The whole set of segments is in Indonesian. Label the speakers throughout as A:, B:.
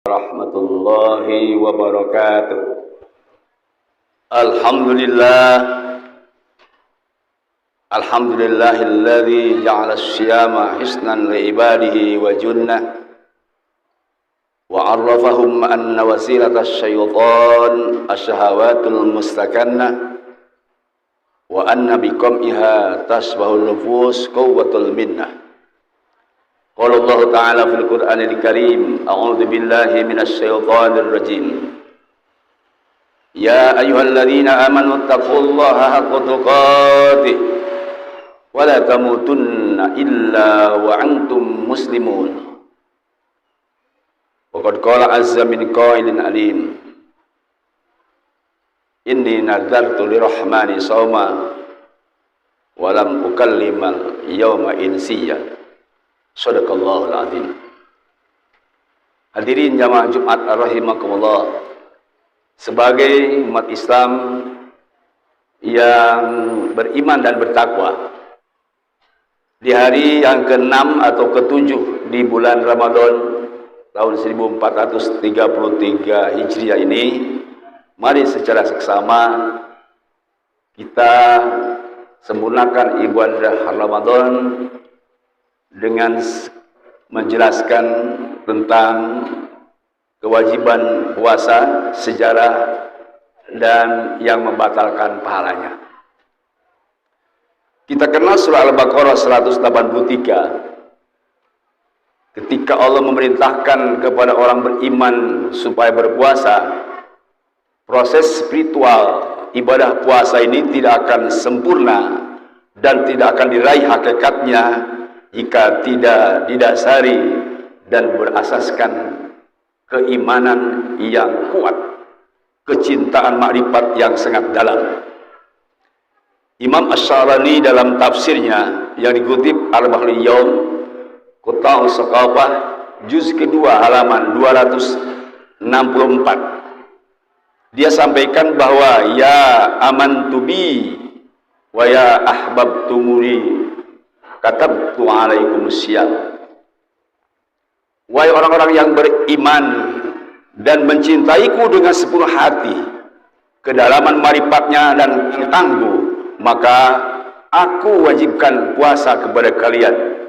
A: Warahmatullahi wabarakatuh. Alhamdulillahilladzi ja'ala as-siyama hisnan li ibadihi wa junnah wa 'arrafahum anna wasilata asy-syaitan asy-syahawatul mustakannah wa anna biqam'iha tasbahun nufus quwwatul minnah. Qala Allah Ta'ala fil Qur'anil Karim, a'udzu billahi minasy syaithanir rajim. Ya ayyuhalladzina amanu taqullaha haqqa tuqatih wa la tamutunna illa wa antum muslimun. Wa qad qala azza min qailin alim. Inni nadartu lirahmani shauma wa lam ukallimal yawma insiyya. Shadaqallahul azim. Hadirin jamaah Jumat rahimakumullah. Sebagai umat Islam yang beriman dan bertakwa, di hari yang ke-6 atau ke-7 di bulan Ramadan tahun 1433 Hijriah ini, mari secara seksama kita sempurnakan ibadah Ramadan dengan menjelaskan tentang kewajiban puasa, sejarah, dan yang membatalkan pahalanya. Kita kenal surah Al-Baqarah 183. Ketika Allah memerintahkan kepada orang beriman supaya berpuasa, proses spiritual ibadah puasa ini tidak akan sempurna dan tidak akan diraih hakikatnya jika tidak didasari dan berasaskan keimanan yang kuat, kecintaan makrifat yang sangat dalam. Imam Asy-Syarani dalam tafsirnya yang dikutip Al-Bahrul Yaum, Quta'us Saqafah, juz kedua halaman 264. Dia sampaikan bahwa ya amantu bi wa ya ahbabtumuni katabtu alaikumusiyam. Wahai orang-orang yang beriman dan mencintaiku dengan sepenuh hati, kedalaman marifatnya dan tangguh, maka aku wajibkan puasa kepada kalian.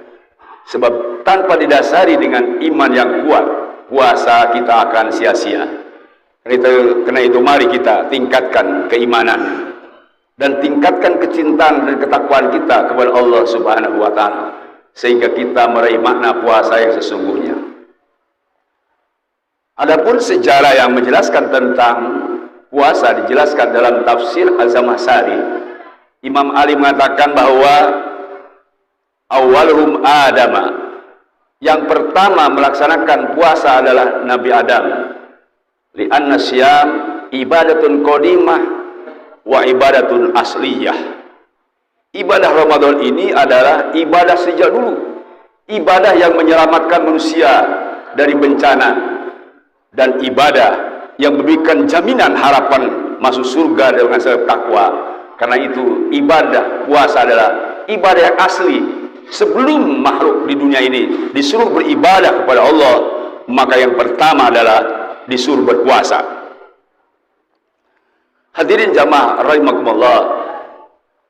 A: Sebab tanpa didasari dengan iman yang kuat, puasa kita akan sia-sia. Karena itu mari kita tingkatkan keimanan dan tingkatkan kecintaan dan ketakwaan kita kepada Allah Subhanahu wa Ta'ala, sehingga kita meraih makna puasa yang sesungguhnya. Adapun sejarah yang menjelaskan tentang puasa dijelaskan dalam tafsir Az-Zamakhsyari. Imam Ali mengatakan bahwa awwaluhum Adama, yang pertama melaksanakan puasa adalah Nabi Adam. Li'anna syiyam ibadatun qadimah wa ibadatun asliyah. Ibadah Ramadan ini adalah ibadah sejak dulu, ibadah yang menyelamatkan manusia dari bencana, dan ibadah yang memberikan jaminan harapan masuk surga dengan sebab takwa. Karena itu ibadah puasa adalah ibadah yang asli. Sebelum makhluk di dunia ini disuruh beribadah kepada Allah, maka yang pertama adalah disuruh berpuasa. Hadirin jamaah rahimakumullah.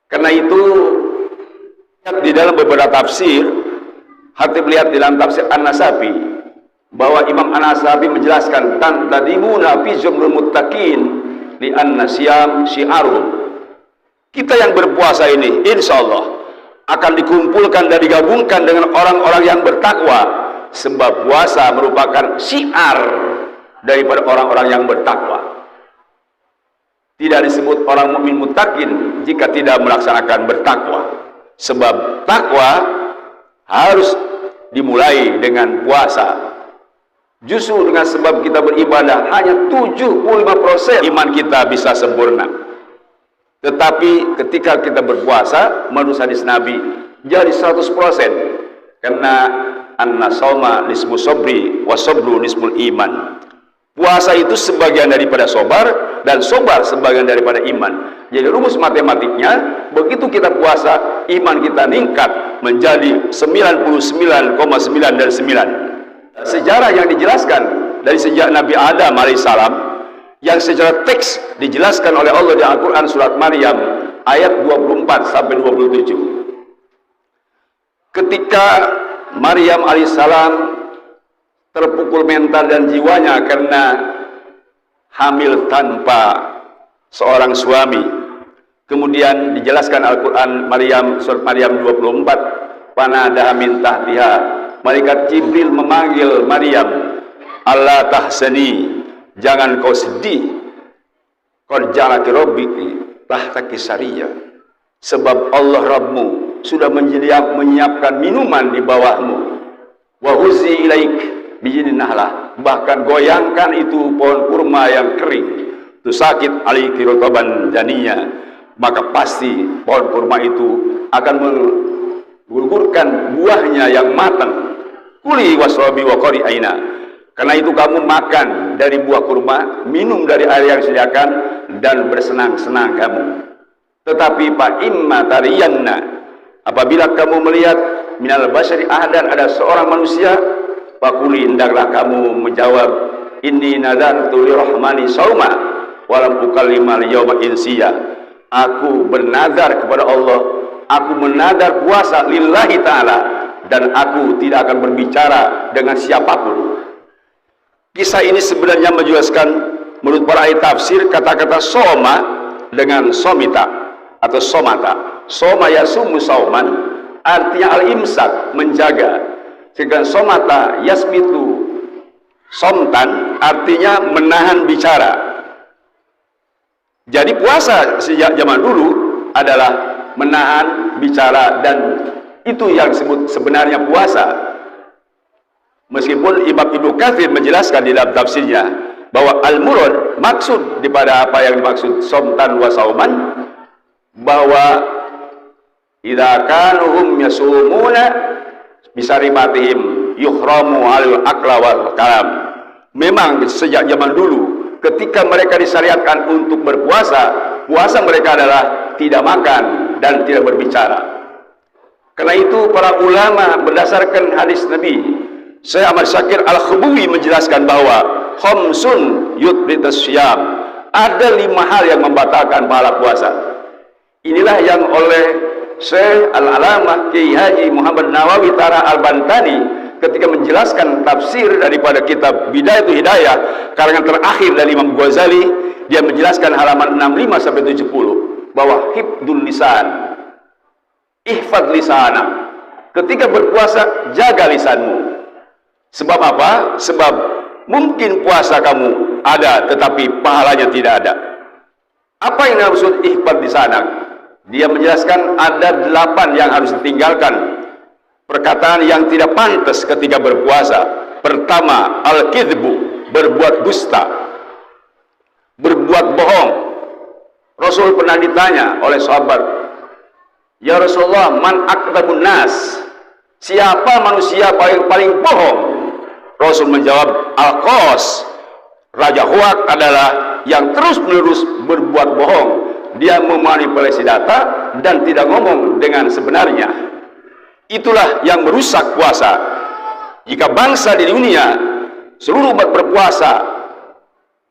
A: Karena itu di dalam beberapa tafsir, hati melihat di dalam tafsir An-Nasafi bahwa Imam An-Nasafi menjelaskan tantadimuna fi zumrul muttaqin li anna syiyam syi'aruhum. Kita yang berpuasa ini insyaallah akan dikumpulkan dan digabungkan dengan orang-orang yang bertakwa, sebab puasa merupakan syiar daripada orang-orang yang bertakwa. Tidak disebut orang mukmin muttaqin jika tidak melaksanakan bertakwa. Sebab takwa harus dimulai dengan puasa. Justru dengan sebab kita beribadah hanya 75% iman kita bisa sempurna. Tetapi ketika kita berpuasa, menurut hadis Nabi, jadi 100%. Karena an-shauma nisfu sabri wa sabru nisful iman. Puasa itu sebagian daripada sobar, dan sobar sebagian daripada iman. Jadi rumus matematiknya, begitu kita puasa, iman kita meningkat menjadi 99,9 dan 9. Sejarah yang dijelaskan dari sejak Nabi Adam alaihissalam, yang secara teks dijelaskan oleh Allah di Al-Quran surat Maryam ayat 24 sampai 27. Ketika Maryam alaihissalam terpukul mental dan jiwanya karena hamil tanpa seorang suami, kemudian dijelaskan Al-Quran surat Maryam 24, panadaha min tahtiha, malaikat Jibril memanggil Maryam, Allah tahzani, jangan kau sedih, qad ja'alaki rabbiki tahtaki sariyya, sebab Allah Rabbmu sudah menyiapkan minuman di bawahmu, wa huzi ilaik bijinin nahlah, bahkan goyangkan itu pohon kurma yang kering, tu sakit aliki rotaban janinya, maka pasti pohon kurma itu akan menggugurkan buahnya yang matang. Kuli wasrobi wa qori aina, karena itu kamu makan dari buah kurma, minum dari air yang disediakan, dan bersenang-senang kamu. Tetapi fa imma tariyanna, apabila kamu melihat minal basyari ahadan, ada seorang manusia, fakuli, hendaklah kamu menjawab, inni nadartu lirahmani sauma walam ukallima liyawma insiya, aku bernadar kepada Allah, aku menadar puasa lillahi ta'ala, dan aku tidak akan berbicara dengan siapapun. Kisah ini sebenarnya menjelaskan, menurut para ahli tafsir, kata-kata soma dengan somita atau somata. Soma yasumu sauman artinya al-imsak, menjaga. Sedangkan somata yasmitu somtan artinya menahan bicara. Jadi puasa sejak zaman dulu adalah menahan bicara, dan itu yang disebut sebenarnya puasa. Meskipun Imam Ibnu Katsir menjelaskan di dalam tafsirnya bahwa al-murad, maksud daripada apa yang dimaksud somtan wa sauman, bahwa idza kanuhum yasumuna bisarimatihim yuhramu alil akla wal kalam. Memang sejak zaman dulu ketika mereka disyariatkan untuk berpuasa, puasa mereka adalah tidak makan dan tidak berbicara. Karena itu para ulama berdasarkan hadis Nabi Syekh Ahmad Syakir Al-Khubuwi menjelaskan bahwa khamsun yutbitus syiyam, ada 5 hal yang membatalkan pahala puasa. Inilah yang oleh Syekh Al-Alamah Kiai Haji Muhammad Nawawi Tara Al-Bantani ketika menjelaskan tafsir daripada kitab Bidayatul Hidayah karangan terakhir dari Imam Ghazali, dia menjelaskan halaman 65 sampai 70 bahwa hifdzul lisan, ihfad lisana, ketika berpuasa jaga lisanmu. Sebab apa? Sebab mungkin puasa kamu ada tetapi pahalanya tidak ada. Apa yang maksud ihfad lisana? Dia menjelaskan ada 8 yang harus ditinggalkan, perkataan yang tidak pantas ketika berpuasa. Pertama, al-kidbu, berbuat dusta, berbuat bohong. Rasul pernah ditanya oleh sahabat, ya Rasulullah, man akdzabun nas, siapa manusia paling bohong? Rasul menjawab, al-qas, raja Huak adalah yang terus-menerus berbuat bohong. Dia memanipulasi data dan tidak ngomong dengan sebenarnya. Itulah yang merusak puasa. Jika bangsa di dunia seluruh umat berpuasa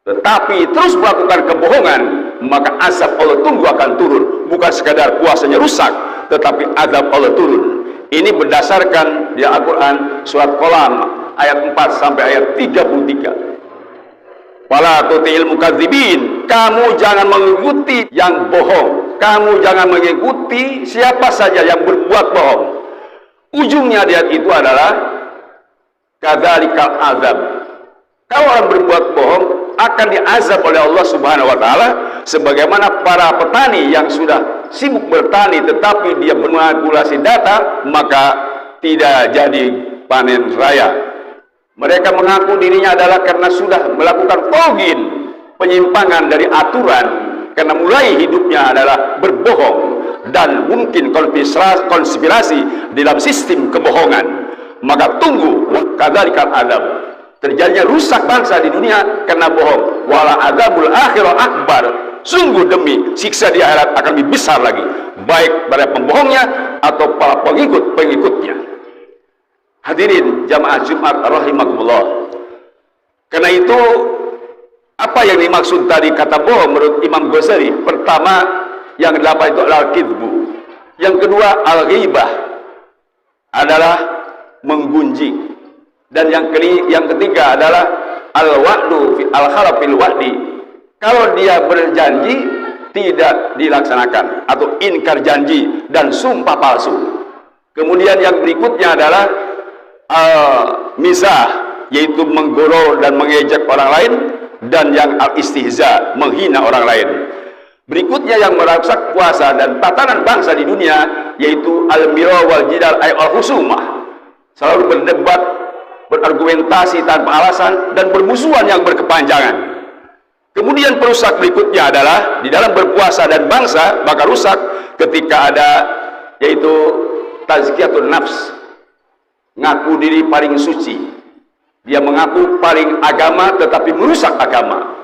A: tetapi terus melakukan kebohongan, maka azab Allah tunggu akan turun. Bukan sekadar puasanya rusak, tetapi azab Allah turun. Ini berdasarkan di Al-Quran surat Qalam ayat 4 sampai ayat 33. Wala tuti'il mukadzibin, kamu jangan mengikuti yang bohong, kamu jangan mengikuti siapa saja yang berbuat bohong. Ujungnya di ayat itu adalah kadzalikal azab. Kalau orang berbuat bohong akan diazab oleh Allah Subhanahu wa taala, sebagaimana para petani yang sudah sibuk bertani tetapi dia memanipulasi data, maka tidak jadi panen raya. Mereka mengaku dirinya adalah karena sudah melakukan toghin, penyimpangan dari aturan, karena mulai hidupnya adalah berbohong dan mungkin konspirasi dalam sistem kebohongan. Maka tunggu kadzalikal azab, terjadinya rusak bangsa di dunia karena bohong. Wala adzabul akhirah akbar, sungguh demi siksa di akhirat akan lebih besar lagi, baik pada pembohongnya atau para pengikut-pengikutnya. Hadirin jamaah Jumat rahimakumullah, Karena itu apa yang dimaksud tadi kata bohong menurut Imam Ghazali? Pertama, yang 8 itu adalah kidbu. Yang kedua, al-ghibah adalah menggunjing. Dan yang ketiga adalah al-wa'du al-khalafil wa'di. Kalau dia berjanji tidak dilaksanakan atau ingkar janji dan sumpah palsu. Kemudian yang berikutnya adalah al-mizah, yaitu menggurau dan mengejek orang lain, dan yang al-istihza, menghina orang lain. Berikutnya yang merusak puasa dan tatanan bangsa di dunia, yaitu al-mira wal jidal ay al-husumah, selalu berdebat, berargumentasi tanpa alasan dan bermusuhan yang berkepanjangan. Kemudian perusak berikutnya adalah di dalam berpuasa dan bangsa bakal rusak ketika ada yaitu tazkiyatun nafs, ngaku diri paling suci. Dia mengaku paling agama tetapi merusak agama.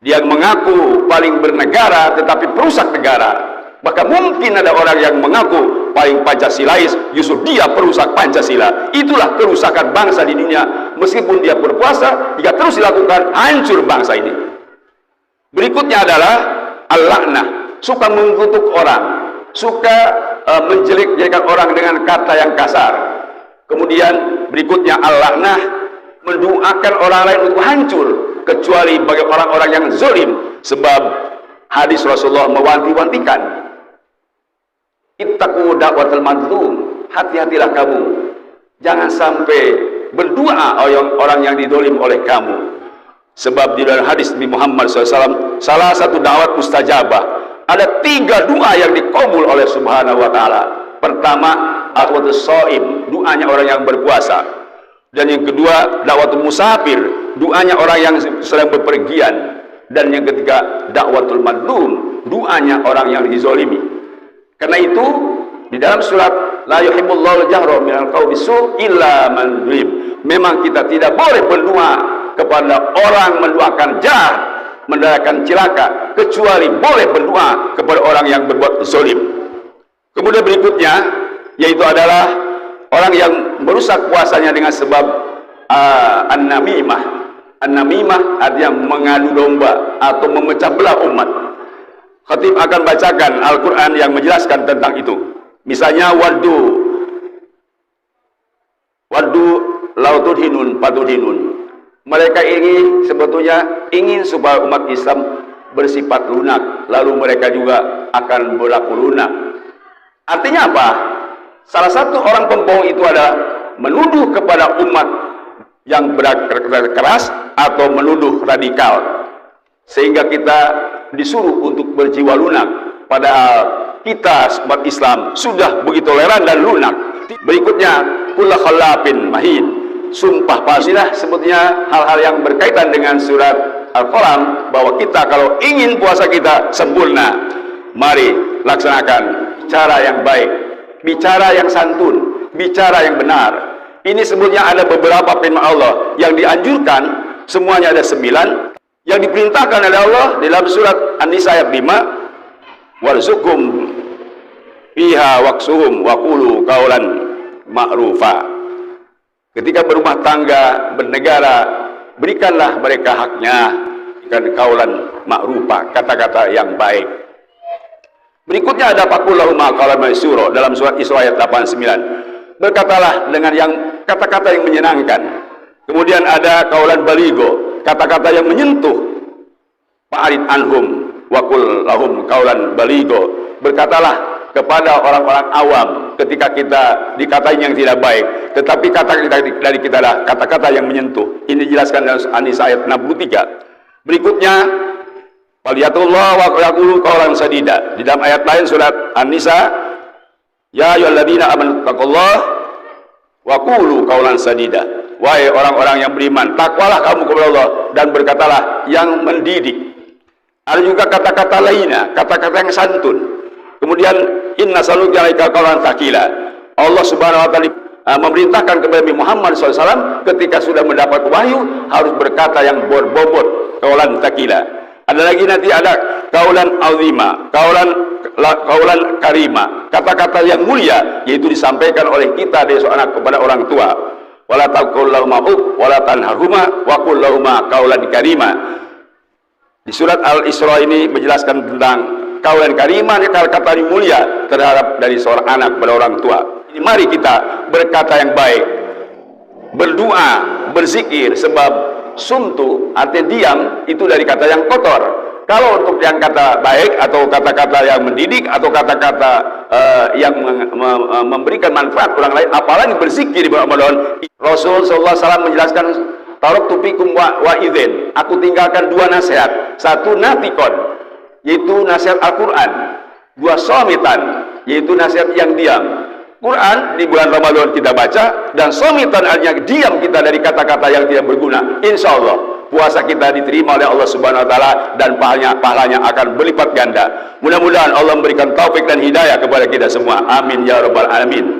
A: Dia mengaku paling bernegara tetapi perusak negara. Bahkan mungkin ada orang yang mengaku paling Pancasilais, justru dia perusak Pancasila. Itulah kerusakan bangsa di dunia. Meskipun dia berpuasa, jika terus dilakukan, hancur bangsa ini. Berikutnya adalah al-la'nah, suka mengutuk orang, suka menjelek-jelekan orang dengan kata yang kasar. Kemudian berikutnya al-la'nah, mendoakan orang lain untuk hancur, kecuali bagi orang-orang yang zalim. Sebab hadis Rasulullah mewanti-wantikan, ittaqu da'watal mazlum, hati-hatilah kamu jangan sampai berdoa orang yang didolim oleh kamu. Sebab di dalam hadis Nabi Muhammad SAW, salah satu dakwat mustajabah, ada 3 doa yang dikabul oleh Subhanahu wa Ta'ala. Pertama, da'watus shaim, doanya orang yang berpuasa. Dan yang kedua, da'watul musafir, doanya orang yang sedang bepergian. Dan yang ketiga, da'watul madlum, doanya orang yang dizalimi. Karena itu di dalam surat la yuhibbullahu al-jahra minal qawli su' illa man zulim, memang kita tidak boleh berdoa kepada orang mendoakan jahat, mendoakan celaka, kecuali boleh berdoa kepada orang yang berbuat zalim. Kemudian berikutnya yaitu adalah orang yang merusak puasanya dengan sebab an-namimah. An-namimah artinya mengadu domba atau memecah belah umat. Khatib akan bacakan Al-Quran yang menjelaskan tentang itu. Misalnya waddu lautudhinun patudhinun. Mereka ini sebetulnya ingin supaya umat Islam bersifat lunak, lalu mereka juga akan berlaku lunak. Artinya apa? Salah satu orang pembohong itu adalah menuduh kepada umat yang keras atau menuduh radikal, sehingga kita disuruh untuk berjiwa lunak, padahal kita umat Islam sudah begitu toleran dan lunak. Berikutnya kullu khalafin mahin, sumpah palsulah sebetulnya hal-hal yang berkaitan dengan surat Al-Qalam, bahwa kita kalau ingin puasa kita sempurna, mari laksanakan cara yang baik, bicara yang santun, bicara yang benar. Ini sebetulnya ada beberapa firman Allah yang dianjurkan, semuanya ada 9 yang diperintahkan oleh Allah di dalam surat An-Nisa ayat 5, warzuqhum fiha waqsuhum wa qulu qaulan ma'rufa. Ketika berumah tangga, bernegara, berikanlah mereka haknya dengan qaulan ma'rufa, kata-kata yang baik. Berikutnya ada faqullahu ma qaulan maysura dalam surat Isra ayat 89. Berkatalah dengan yang kata-kata yang menyenangkan. Kemudian ada qaulan baligho, kata-kata yang menyentuh. Fa'arid anhum wa qul lahum qaulan baligho. Berkatalah kepada orang-orang awam ketika kita dikatain yang tidak baik, tetapi kata-kata dari kita adalah kata-kata yang menyentuh. Ini dijelaskan dalam An-Nisa ayat 63. Berikutnya waliyatullah wa yaqulu qaulan sadida. Di dalam ayat lain surat An-Nisa, ya ayyuhalladzina amanu taqullaha wa qulu qaulan sadida. Wahai orang-orang yang beriman, takwalah kamu kepada Allah dan berkatalah yang mendidik. Ada juga kata-kata lainnya, kata-kata yang santun. Kemudian inna saluka alaika qaulan tsaqila. Allah Subhanahu wa taala memerintahkan kepada Nabi Muhammad SAW ketika sudah mendapat wahyu harus berkata yang berbobot, qaulan tsaqila. Ada lagi nanti ada qaulan azima, qaulan karima, kata-kata yang mulia, yaitu disampaikan oleh kita dari seorang anak kepada orang tua. wala taqul lahuma uf wala tanharhuma wa qul lahuma qaulan karima. Di surat Al-Isra ini menjelaskan tentang qaulan karima, kata-kata yang mulia terhadap dari seorang anak kepada orang tua. Jadi mari kita berkata yang baik, berdoa, berzikir, sebab sumtu artinya diam itu dari kata yang kotor. Kalau untuk yang kata baik atau kata-kata yang mendidik atau kata-kata yang memberikan manfaat orang lain, apalagi berzikir di bulan Ramadan. Rasul sallallahu alaihi wasallam menjelaskan, taraktu fikum wa idzin, aku tinggalkan dua nasihat. Satu natikon, yaitu nasihat Al-Qur'an. Dua somitan, yaitu nasihat yang diam. Quran di bulan Ramadan kita baca, dan somitan artinya diam kita dari kata-kata yang tidak berguna. Insya Allah puasa kita diterima oleh Allah Subhanahu Wa Taala dan pahalanya akan berlipat ganda. Mudah-mudahan Allah memberikan taufik dan hidayah kepada kita semua. Amin ya rabbal alamin.